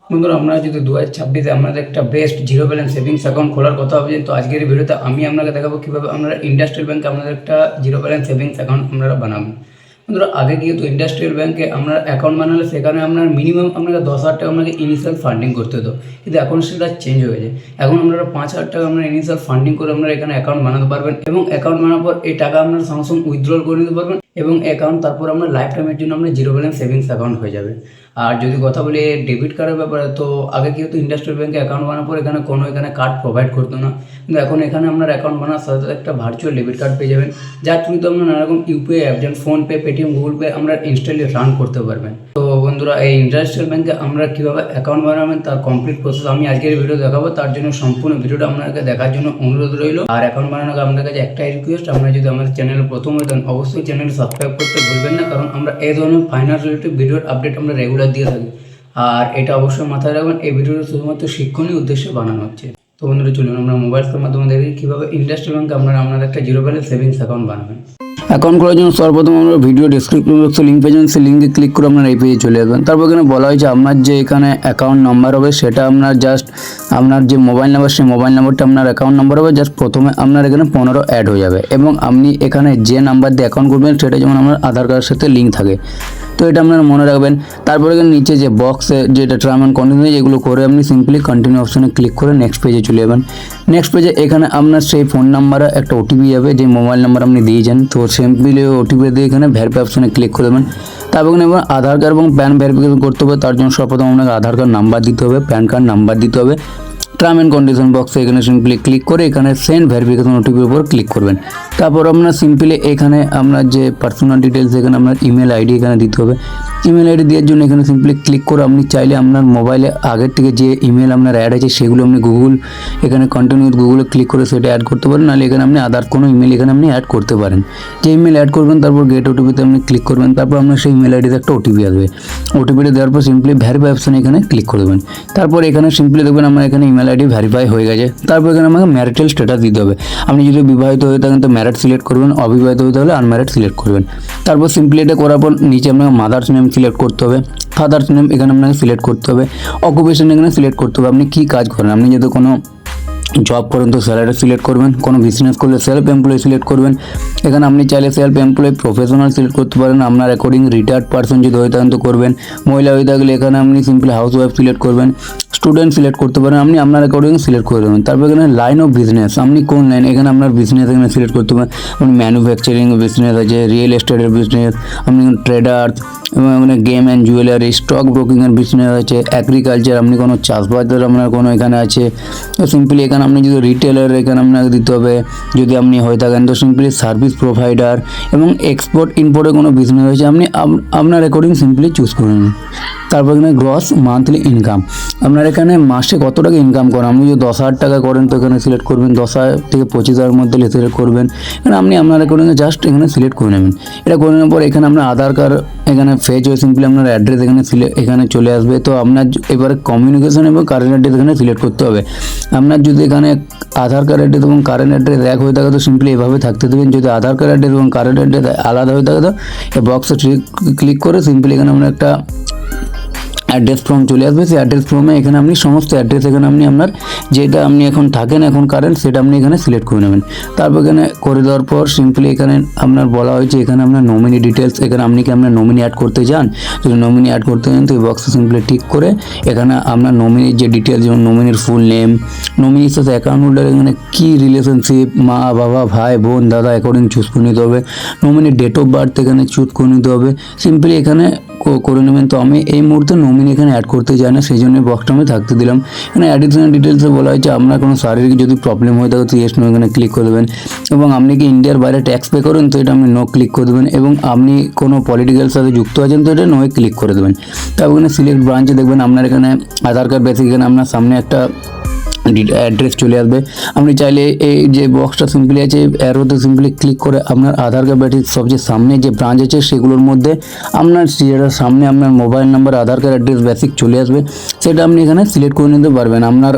বন্ধুরা, আমরা যদি 2026-এ আমাদের একটা best zero balance savings account খোলার কথা ভাবছি, তো আজকের এই ভিডিওতে আমি আপনাকে দেখাবো কীভাবে আপনারা ইন্ডাস্ট্রিয়াল ব্যাঙ্কে আপনাদের একটা জিরো ব্যালেন্স সেভিংস অ্যাকাউন্ট আপনারা বানাবেন। বন্ধুরা, আগে কিন্তু ইন্ডাস্ট্রিয়াল ব্যাঙ্কে আপনার অ্যাকাউন্ট বানালে সেখানে আপনার মিনিমাম আপনাকে 10,000 টাকা আপনাকে ইনিশিয়াল ফান্ডিং করতে হতো, কিন্তু এখন সেটা চেঞ্জ হয়ে গেছে। এখন আপনারা 5,000 টাকা আপনার ইনিশিয়াল ফান্ডিং করে আপনারা এখানে অ্যাকাউন্ট বানাতে পারবেন এবং অ্যাকাউন্ট বানানোর পর এই টাকা আপনারা সঙ্গে সঙ্গে উইথড্রল করে নিতে পারবেন এবং অ্যাকাউন্ট তারপর আপনার লাইফ টাইমের জন্য আপনার জিরো ব্যালেন্স সেভিংস অ্যাকাউন্ট হয়ে যাবে। আর যদি কথা বলি ডেবিট কার্ডের ব্যাপারে, তো আগে কি হতো, ইন্ডাস্ট্রিয়াল ব্যাঙ্কে অ্যাকাউন্ট বানানোর পর এখানে কার্ড প্রোভাইড করতো না, কিন্তু এখন এখানে আপনার অ্যাকাউন্ট বানার সাথে সাথে একটা ভার্চুয়াল ডেবিট কার্ড পেয়ে যাবেন, যার থ্রুতে আপনার নানা রকম ইউপিআই অ্যাপ যেমন ফোনপে, পেটিএম, গুগল পে আমরা ইনস্ট্যান্টলি রান করতে পারবেন। তো বন্ধুরা, এই ইন্ডাস্ট্রিয়াল ব্যাঙ্কে আমরা কীভাবে অ্যাকাউন্ট বানাবেন তার কমপ্লিট প্রসেস আমি আজকের ভিডিও দেখাবো। তার জন্য সম্পূর্ণ ভিডিওটা আপনাকে দেখার জন্য অনুরোধ রইল। আর অ্যাকাউন্ট বানানোর আপনার কাছে একটাই রিকোয়েস্ট, আপনারা যদি আমাদের চ্যানেলে প্রথম হতেন অবশ্যই চ্যানেল সাবস্ক্রাইব করতে ভুলবেন না, কারণ আমরা এই ধরনের ফাইন্যান্স রিলেটেড ভিডিওর আপডেট আমরা রেগুলার দিয়ে থাকি। আর এটা অবশ্যই মাথায় রাখবেন, এই ভিডিওটা শুধুমাত্র শিক্ষণীয় উদ্দেশ্যে বানানো হচ্ছে। তো বন্ধুরা, চলুন আমরা মোবাইল ফোনের মাধ্যমে দেখি কীভাবে ইন্ডাস্ট্রিয়াল ব্যাঙ্কে আপনারা একটা জিরো ব্যালেন্স সেভিংস অ্যাকাউন্ট বানাবেন। অ্যাকাউন্ট করার জন্য সর্বপ্রথম আমরা ভিডিও ডিসক্রিপশন বক্সে লিঙ্ক পেয়ে যাবেন, সেই লিঙ্কে ক্লিক করে আপনার এই পেজে চলে আসবেন। তারপর এখানে বলা হয়েছে আপনার যে এখানে অ্যাকাউন্ট নাম্বার হবে সেটা আপনার জাস্ট আপনার যে মোবাইল নাম্বার, সেই মোবাইল নাম্বারটা আপনার অ্যাকাউন্ট নাম্বার হবে। জাস্ট প্রথমে আপনার এখানে 15 অ্যাড হয়ে যাবে এবং আপনি এখানে যে নাম্বার দিয়ে অ্যাকাউন্ট করবেন সেটা যেমন আমার আধার কার্ডের সাথে লিঙ্ক থাকে, তো এটা আপনারা মনে রাখবেন। তারপরে এখানে নিচে যে বক্সে যেটা টার্ম অ্যান্ড কন্ডিশন, যেগুলো করে আপনি সিম্পলি কন্টিনিউ অপশনে ক্লিক করে নেক্সট পেজে চলে যাবেন। নেক্সট পেজে এখানে আপনার সেই ফোন নাম্বারে একটা ওটিপি যাবে, যে মোবাইল নাম্বার আপনি দিয়েছেন, তো সিম্পলি ওটিপি দিয়ে এখানে ভেরিফাই অপশনে ক্লিক করে দেবেন। তারপর এখানে আধার কার্ড এবং প্যান ভেরিফিকেশন করতে হবে। তার জন্য সর্বপ্রথম আপনাকে আধার কার্ড নাম্বার দিতে হবে, প্যান কার্ড নাম্বার দিতে হবে। টার্ম অ্যান্ড কন্ডিশন বক্সে এখানে সিম্পলি ক্লিক করে এখানে সেন্ড ভেরিফিকেশন ওটিপির উপর ক্লিক করবেন। তারপর আপনার সিম্পলি এখানে আপনার যে পার্সোনাল ডিটেলস, এখানে আপনার ইমেল আইডি এখানে দিতে হবে। ইমেল আইডি দেওয়ার জন্য এখানে সিম্পলি ক্লিক করে আপনি চাইলে আপনার মোবাইলে আগের থেকে যে ইমেল আপনার অ্যাড আছে সেগুলো আপনি এখানে কন্টিনিউ গুগলে ক্লিক করে সেটা অ্যাড করতে পারেন, নাহলে এখানে আপনি আদার কোনো ইমেল এখানে আপনি অ্যাড করতে পারেন। যে ইমেল অ্যাড করবেন তারপর গেট ওটিপিতে আপনি ক্লিক করবেন। তারপর আপনার সেই ইমেল আইডিতে একটা ওটিপি আসবে। ওটিপিটা দেওয়ার পর সিম্পলি ভেরিফাই অপশানে এখানে ক্লিক করে দেবেন। তারপর এখানে সিম্পলি দেখবেন আমার এখানে ইমেল আইডি ভেরিফাই হয়ে গেছে। তারপর এখানে আমাকে ম্যারিটাল স্ট্যাটাস দিতে হবে। আপনি যদি বিবাহিত হয়ে থাকেন তো ম্যারিড সিলেক্ট করবেন, অবিবাহিত হতে হলে আনম্যারিড সিলেক্ট করবেন। তারপর সিম্পলি এটা করার পর নিচে আপনাকে মাদার্স নেম সিলেক্ট করতে হবে, ফাদার্স নেম এখানে আপনাকে সিলেক্ট করতে হবে, অকুপেশন এখানে সিলেক্ট করতে হবে আপনি কী কাজ করেন। আপনি যদি কোনো জব করেন তো স্যালারি সিলেক্ট করবেন, কোনো বিজনেস করলে সেলফ এমপ্লয়ি সিলেক্ট করবেন। এখানে আপনি চাইলে সেলফ এমপ্লয়ি, প্রফেশনাল সিলেক্ট করতে পারেন, আপনার অ্যাকর্ডিং রিটায়ার্ড পারসন যদি হয়ে থাকেন তো করবেন। মহিলা হয়ে থাকলে এখানে আপনি সিম্পলি হাউস ওয়াইফ সিলেক্ট করবেন। স্টুডেন্ট সিলেক্ট করতে পারেন, আপনি আপনার অ্যাকর্ডিং সিলেক্ট করে দেবেন। তারপর এখানে লাইন অফ বিজনেস, আপনি কোন লাইন, এখানে আপনার বিজনেস এখানে সিলেক্ট করতে পারেন। আপনি ম্যানুফ্যাকচারিং বিজনেস আছে, রিয়েল এস্টেটের বিজনেস, আপনি ট্রেডার এবং এখানে গেম অ্যান্ড জুয়েলারি, স্টক ব্রোকিংয়ের বিজনেস আছে, অ্যাগ্রিকালচার, আপনি কোনো চাষবাসের আপনার কোনো এখানে আছে। তো সিম্পলি এখানে আপনি যদি রিটেলার এখানে আপনাকে দিতে হবে, যদি আপনি হয়ে থাকেন তো সিম্পলি সার্ভিস প্রোভাইডার এবং এক্সপোর্ট ইম্পোর্টের কোনো বিজনেস হয়েছে আপনি আপনার অ্যাকর্ডিং সিম্পলি চুজ করে নিন। তারপর এখানে গ্রস মান্থলি ইনকাম, আপনার এখানে মাসে কত টাকা ইনকাম করেন। আপনি যদি 10,000 টাকা করেন তো এখানে সিলেক্ট করবেন, 10,000 থেকে 25,000 মধ্যে সিলেক্ট করবেন। এখানে আপনি আপনার অ্যাকর্ডিং জাস্ট এখানে সিলেক্ট করে নেবেন। এটা করে নেওয়ার পর এখানে আপনার আধার কার্ড এখানে ফেজ হয়ে সিম্পলি আপনার অ্যাড্রেস এখানে চলে আসবে। তো আপনার এবারে কমিউনিকেশন এবং কারেন্ট অ্যাড্রেস এখানে সিলেক্ট করতে হবে। আপনার যদি এখানে আধার কার্ড অ্যাড্রেস এবং কারেন্ট অ্যাড্রেস এক হয়ে থাকে তো সিম্পলি এভাবে থাকতে দেবেন। যদি আধার কার্ড অ্যাড্রেস এবং কারেন্ট অ্যাড্রেস আলাদা হয়ে থাকে তো এই বক্সে ক্লিক করে সিম্পলি এখানে আমরা একটা অ্যাড্রেস ফর্ম চলে আসবে। সেই অ্যাড্রেস ফর্মে এখানে আপনি সমস্ত অ্যাড্রেস এখানে আপনার যেটা আপনি এখন থাকেন এখন কারেন্ট সেটা আপনি এখানে সিলেক্ট করে নেবেন। তারপর এখানে করে দেওয়ার পর সিম্পলি এখানে আপনার বলা হয়েছে এখানে আপনার নমিনি ডিটেলস, এখানে আপনি কি আপনার নমিনি অ্যাড করতে চান। যদি নমিনি অ্যাড করতে চান তো এই বক্সে সিম্পলি টিক করে এখানে আপনার নমিনির যে ডিটেলস, যেমন নমিনির ফুল নেম, নমিনির সাথে অ্যাকাউন্ট হোল্ডার এখানে কী রিলেশনশিপ, মা বাবা ভাই বোন দাদা অ্যাকর্ডিং চুজ করে নিতে হবে। নমিনির ডেট অফ বার্থ এখানে চুজ করে নিতে হবে, সিম্পলি এখানে করে নেবেন। তো আমি এই মুহূর্তে নমিনি এখানে অ্যাড করতে চাই না, সেই জন্য বক্সটা আমি থাকতে দিলাম। এখানে অ্যাডিশনাল ডিটেলসে বলা হয়েছে আপনার কোনো শারীরিক যদি প্রবলেম হয়ে থাকে তো ইয়েস নো এখানে ক্লিক করে দেবেন। এবং আপনি কি ইন্ডিয়ার বাইরে ট্যাক্স পে করেন তো এটা আপনি নো ক্লিক করে দেবেন। এবং আপনি কোনো পলিটিক্যাল সাথে যুক্ত আছেন তো এটা নোয়ে ক্লিক করে দেবেন। তারপর এখানে সিলেক্ট ব্রাঞ্চে দেখবেন আপনার এখানে আধার কার্ড বেসিক এখানে আপনার সামনে একটা অ্যাড্রেস চলে আসবে। আপনি চাইলে এই যে বক্সটা সিম্পলি আছে অ্যারোতে সিম্পলি ক্লিক করে আপনার আধার কার্ড ব্যাটির সবচেয়ে সামনে যে ব্রাঞ্চ আছে সেগুলোর মধ্যে আপনার যেটার সামনে আপনার মোবাইল নাম্বার আধার কার্ড অ্যাড্রেস বেসিক চলে আসবে সেটা আপনি এখানে সিলেক্ট করে নিতে পারবেন। আপনার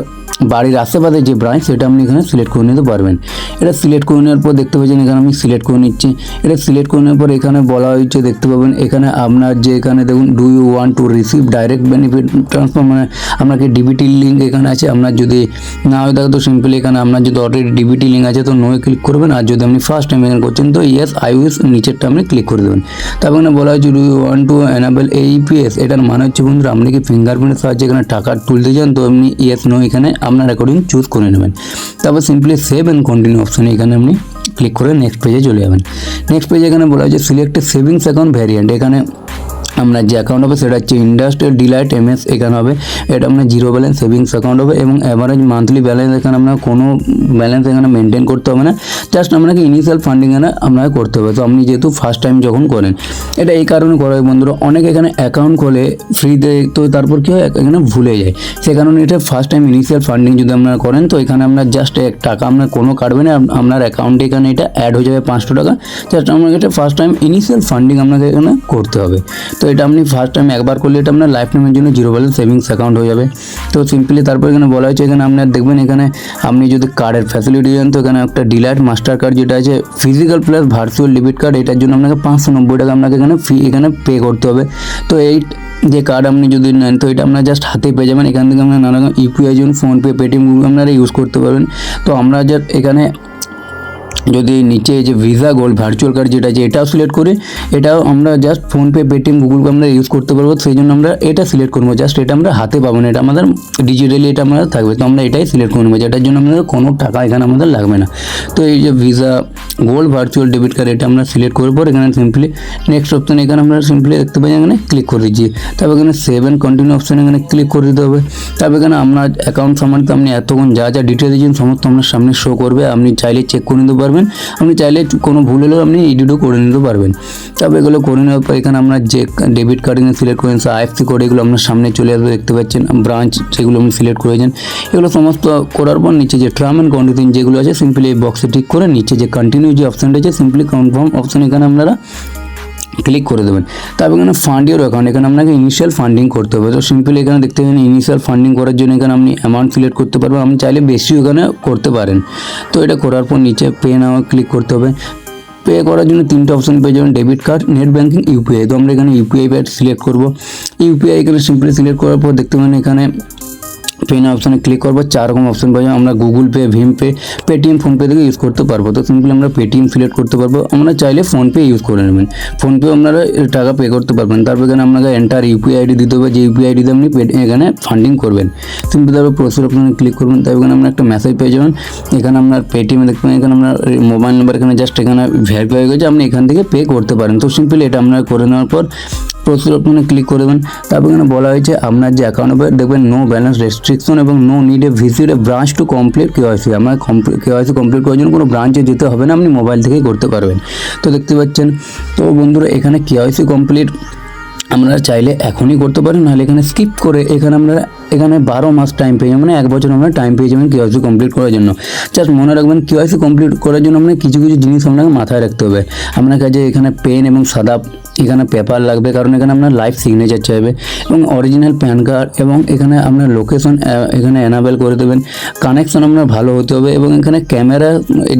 বাড়ির আশেপাশে যে ব্রাঞ্চ সেটা আপনি এখানে সিলেক্ট করে নিতে পারবেন। এটা সিলেক্ট করে নেওয়ার পর দেখতে পাচ্ছেন এখানে আমি সিলেক্ট করে নিচ্ছি। এটা সিলেক্ট করে নেওয়ার পর এখানে বলা হয়েছে দেখতে পাবেন এখানে আপনার যে এখানে দেখুন do you want to receive direct benefit transfer, মানে আপনাকে ডিবিটি লিঙ্ক এখানে আছে। আপনার যদি না হয়ে থাকে তো সিম্পলি এখানে আপনার যদি অলরেডি ডিবিটি লিঙ্ক আছে তো নোয়ে ক্লিক করবেন, আর যদি আপনি ফার্স্ট টাইম এখানে করছেন তো ইয়েস আই উইশ নিচেরটা আপনি ক্লিক করে দেবেন। তারপর এখানে বলা হয়েছে do you want to enable AEPS, এটার মানে হচ্ছে বন্ধুরা আপনি কি ফিঙ্গারপ্রিন্টের সাহায্যে এখানে টাকা তুলতে চান তো আপনি ইয়েস নো এখানে আপনার অ্যাকর্ডিং চুজ করে নেবেন। তারপর সিম্পলি সেভ অ্যান্ড কন্টিনিউ অপশানে এখানে আপনি ক্লিক করে নেক্সট পেজে চলে যাবেন। নেক্সট পেজে এখানে বলা হয়েছে সিলেক্ট সেভিংস অ্যাকাউন্ট ভ্যারিয়েন্ট, এখানে আপনার যে অ্যাকাউন্ট হবে সেটা হচ্ছে ইন্ডাস্ট্রিয়াল ডিলাইট এমএস এখানে হবে। এটা আপনার জিরো ব্যালেন্স সেভিংস অ্যাকাউন্ট হবে এবং অ্যাভারেজ মান্থলি ব্যালেন্স এখানে আপনার কোনো ব্যালেন্স এখানে মেনটেন করতে হবে না, জাস্ট আপনাকে ইনিশিয়াল ফান্ডিং এখানে আপনাকে করতে হবে। তো আপনি যেহেতু ফার্স্ট টাইম যখন করেন এটা এই কারণে করা হয় বন্ধুরা, অনেকে এখানে অ্যাকাউন্ট খোলে ফ্রিতে তো তারপর কী হয় এখানে ভুলে যায়, সে কারণে এটা ফার্স্ট টাইম ইনিশিয়াল ফান্ডিং যদি আপনারা করেন তো এখানে আপনার জাস্ট টাকা আপনার কোনো কাটবে না, আপনার অ্যাকাউন্টে এখানে এটা অ্যাড হয়ে যাবে 500 টাকা, জাস্ট আপনাকে এটা ফার্স্ট টাইম ইনিশিয়াল ফান্ডিং আপনাকে এখানে করতে হবে। তো এটা আপনি ফার্স্ট টাইম একবার করলে এটা আপনার লাইফ টাইমের জন্য জিরো ব্যালেন্স সেভিংস অ্যাকাউন্ট হয়ে যাবে। তো সিম্পলি তারপর এখানে বলা হয়েছে এখানে আপনার দেখবেন এখানে আপনি যদি কার্ডের ফ্যাসিলিটি দেন তো এখানে একটা ডিলাইট মাস্টার কার্ড যেটা আছে physical plus virtual debit card, এটার জন্য আপনাকে 590 টাকা আপনাকে এখানে ফি এখানে পে করতে হবে। তো এই যে কার্ড আপনি যদি নেন তো এটা আপনার জাস্ট হাতে পেয়ে যাবেন, এখান থেকে আপনার নানা রকম ইউপিআই জন্য ফোনপে পেটিএম গুগল আপনারা ইউজ করতে পারবেন। তো আমরা জাস্ট এখানে যদি নিচে যে ভিসা গোল্ড ভার্চুয়াল কার্ড যেটা আছে এটাও সিলেক্ট করে এটাও আমরা just PhonePe Paytm Google pay আমরা ইউজ করতে পারবো, সেই জন্য আমরা এটা সিলেক্ট করবো, জাস্ট এটা আমরা হাতে পাবো না, এটা আমাদের ডিজিটালি এটা আমাদের থাকবে। তো আমরা এটাই সিলেক্ট করে নেবো, যেটার জন্য আমাদের কোনো টাকা এখানে আমাদের লাগবে না। তো এই যে visa gold virtual debit card এটা আমরা সিলেক্ট করার পর এখানে সিম্পলি নেক্সট অপশান এখানে আমরা সিম্পলি দেখতে পাই এখানে ক্লিক করে দিচ্ছি। তারপর এখানে সেভ অ্যান্ড কন্টিনিউ অপশান এখানে ক্লিক করে দিতে হবে। তারপর এখানে আপনার অ্যাকাউন্ট সম্বন্ধে আপনি এতক্ষণ যা যা ডিটেল দিয়েছেন সমস্ত আপনার সামনে শো করবে, আপনি চাইলে চেক করে নিতে পারবেন, আপনি চাইলে কোনো ভুল হলেও আপনি এডিটও করে নিতে পারবেন। তারপর এগুলো করে নেওয়ার পর এখানে আপনার যে ডেবিট কার্ড এখানে সিলেক্ট করেন আইএফসি কোড এগুলো আপনার সামনে চলে আসবে, দেখতে পাচ্ছেন ব্রাঞ্চ যেগুলো আপনি সিলেক্ট করেছেন এগুলো সমস্ত করার পর নিচে যে টার্ম অ্যান্ড কন্ডিশন যেগুলো আছে সিম্পলি এই বক্সে টিক করে নিচে যে কন্টিনিউ যে অপশানটা আছে সিম্পলি কনফার্ম অপশান এখানে আপনারা ক্লিক করে দেবেন। তারপর এখানে ফান্ড ইউর অ্যাকাউন্ট এখানে আপনাকে ইনিশিয়াল ফান্ডিং করতে হবে। তো সিম্পলি এখানে দেখতে পাবেন ইনিশিয়াল ফান্ডিং করার জন্য এখানে আপনি অ্যামাউন্ট সিলেক্ট করতে পারবেন, আপনি চাইলে বেশিও এখানে করতে পারেন। তো এটা করার পর নিচে পে নাও ক্লিক করতে হবে। পে করার জন্য 3টে অপশন পেয়ে যাবেন debit card, net banking, UPI. তো আমরা এখানে ইউপিআই সিলেক্ট করবো। ইউপিআই এখানে সিম্পলি সিলেক্ট করার পর দেখতে পাবেন এখানে পেন অপশানে ক্লিক করবো, 4 রকম অপশন পাওয়া আমরা গুগল পে, ভীম পে, পেটিএম, ফোনপে থেকে ইউজ করতে পারবো। তো সিম্পলি আমরা পেটিএম সিলেক্ট করতে পারবো, আমরা চাইলে ফোনপে ইউজ করে নেবেন, ফোনপেও আপনারা টাকা পে করতে পারবেন। তারপর এখানে আপনাকে এন্টার ইউপিআই আইডি দিতে হবে, যে ইউপিআই আইডিতে আপনি এখানে ফান্ডিং করবেন। সিম্পলি তারপর প্রসেস অপশানে ক্লিক করবেন। তারপর এখানে আমরা একটা মেসেজ পেয়ে যাবেন, এখানে আপনার পেটিএমে দেখবেন এখানে আপনার মোবাইল নাম্বার এখানে জাস্ট এখানে ভেরিফাই হয়ে গেছে, আপনি এখান থেকে পে করতে পারেন। তো সিম্পলি এটা আপনারা করে নেওয়ার পর প্রসেস অপশানে ক্লিক করে দেবেন। তারপর এখানে বলা হয়েছে আপনার যে অ্যাকাউন্ট হবে দেখবেন নো ব্যালেন্স রেস্ট্রিকশন এবং no need a visit a branch to complete KYC. আপনার কেওয়াইসি কমপ্লিট করার জন্য কোনো ব্রাঞ্চে যেতে হবে না, আপনি মোবাইল থেকেই করতে পারবেন। তো দেখতে পাচ্ছেন, তো বন্ধুরা এখানে কেওয়াইসি কমপ্লিট আপনারা চাইলে এখনই করতে পারেন, নাহলে এখানে স্কিপ করে এখানে 12 মাস টাইম পেয়ে যাবেন, মানে 1 বছর আমরা টাইম পেয়ে যাবেন কেওয়াইসি কমপ্লিট করার জন্য। জাস্ট মনে রাখবেন কেওয়াইসি কমপ্লিট করার জন্য আপনাকে কিছু জিনিস আপনাকে মাথায় রাখতে হবে। আপনার কাছে এখানে পেন এবং সাদা এখানে পেপার লাগবে, কারণ এখানে আপনার লাইভ সিগনেচার চাইবে এবং অরিজিনাল প্যান কার্ড, এবং এখানে আপনার লোকেশন এখানে এনাবেল করে দেবেন, কানেকশন আপনার ভালো হতে হবে এবং এখানে ক্যামেরা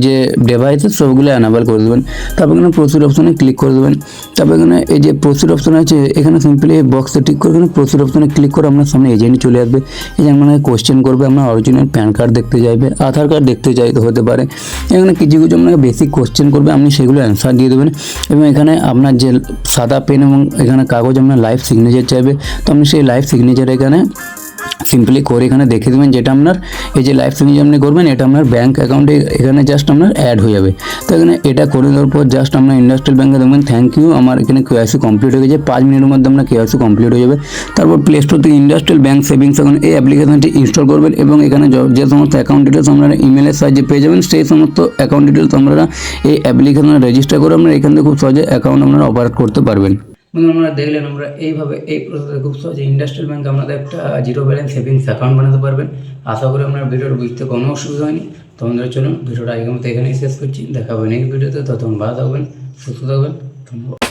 যে ডিভাইসেস সবগুলো এনাবেল করে দেবেন। তারপর এখানে প্রসিড অপশনে ক্লিক করে দেবেন। তারপর এখানে এই যে প্রসিড অপশন আছে এখানে সিম্পলি এই বক্সে টিক করে এখানে প্রসিড অপশনে ক্লিক করে আপনার সামনে এজেন্ট চলে আসবে। এজেন্ট মানে কোশ্চেন করবে, আপনার অরিজিনাল প্যান কার্ড দেখতে চাইবে, আধার কার্ড দেখতে চাইতে হতে পারে, এখানে কিছু আপনাকে বেসিক কোশ্চেন করবে, আপনি সেগুলো অ্যান্সার দিয়ে দেবেন। এবং এখানে আপনার যে সাদা পেন এবং এখানে কাগজ আপনার লাইভ সিগনেচার চাইবে, তো আপনি সেই লাইভ সিগনেচার এখানে সিম্পলি করে এখানে দেখে দেবেন, যেটা আপনার এই যে লাইভ সিগনেচার আপনি করবেন এটা আপনার ব্যাঙ্ক অ্যাকাউন্টে এখানে জাস্ট আপনার অ্যাড হয়ে যাবে। তো এখানে এটা করে দেওয়ার পর জাস্ট আপনার ইন্ডাস্ট্রিয়াল ব্যাঙ্কে দেখবেন থ্যাংক ইউ আমার এখানে কেওয়াইসি কমপ্লিট হয়ে গেছে, 5 মিনিটের মধ্যে আপনার কেওয়াইসি কমপ্লিট হয়ে যাবে। তারপর প্লে স্টোর থেকে ইন্ডাস্ট্রিয়াল ব্যাঙ্ক সেভিংস অ্যাকাউন্ট এই অ্যাপ্লিকেশনটি ইনস্টল করবেন এবং এখানে যে সমস্ত অ্যাকাউন্ট ডিটেলস আপনারা ইমেলের সাহায্যে পেয়ে যাবেন, সেই সমস্ত অ্যাকাউন্ট ডিটেলস আপনারা এই অ্যাপ্লিকেশনে রেজিস্টার করে আপনারা এখান থেকে খুব সহজে অ্যাকাউন্ট আপনারা অপারেট করতে পারবেন। আপনারা দেখলেন আমরা এইভাবে এই প্রসেসে খুব সহজে ইন্ডাস্ট্রিয়াল ব্যাঙ্কে আপনাদের একটা জিরো ব্যালেন্স সেভিংস অ্যাকাউন্ট বানাতে পারবেন। আশা করি আপনার ভিডিওটা বুঝতে কোনো অসুবিধা হয়নি। তো আমাদের চলুন ভিডিওটা আজকের মতো এখানেই শেষ করছি, দেখা হবে নেক্সট ভিডিওতে। ততক্ষণ ভালো থাকবেন, সুস্থ থাকবেন, ধন্যবাদ।